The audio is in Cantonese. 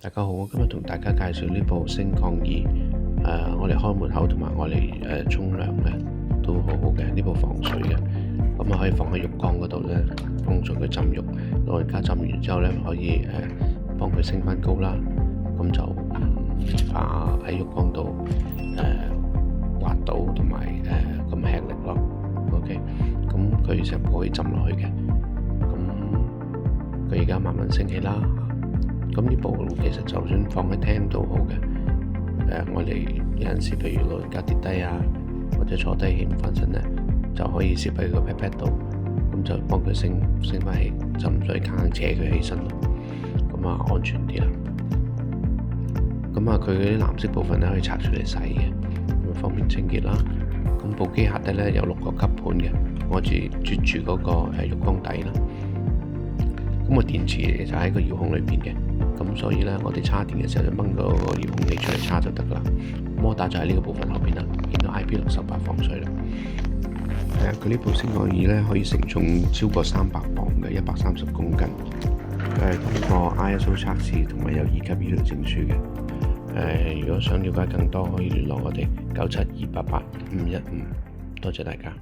大家好，我今日同大家介紹呢部升降儀。我哋開門口同埋我哋沖涼咧都好好嘅，呢部防水嘅，咁可以放喺浴缸嗰度咧，幫助佢浸浴。老人家浸完之後咧，可以幫佢升翻高啦。咁就怕喺浴缸度滑倒同埋咁吃力咯。OK，咁佢成部可以浸落去嘅。咁佢而家慢慢升起啦。咁呢部其實就算放喺廳都好嘅，我哋有陣時譬如老人家跌低啊，或者坐低起唔翻身咧，就可以攝喺個 pat pat 度，咁就幫佢升翻起，就唔使硬扯佢起身咯，咁安全啲啦。咁佢嗰啲藍色部分咧可以拆出嚟洗嘅，咁方便清潔啦。咁部機下底咧有6個吸盤嘅，我哋啜住嗰個浴缸底啦。咁個電池就喺個遙控裏邊嘅。咁所以咧，我哋叉電嘅時候就掹個遙控器出嚟叉就得噶啦。摩打就喺呢個部分後邊啦，見到 IP68 防水啦。佢呢部升降儀咧可以承重超過300磅嘅，130公斤。通過 ISO 測試同埋有2級醫療證書嘅。如果想了解更多，可以聯絡我哋97288-515。多謝大家。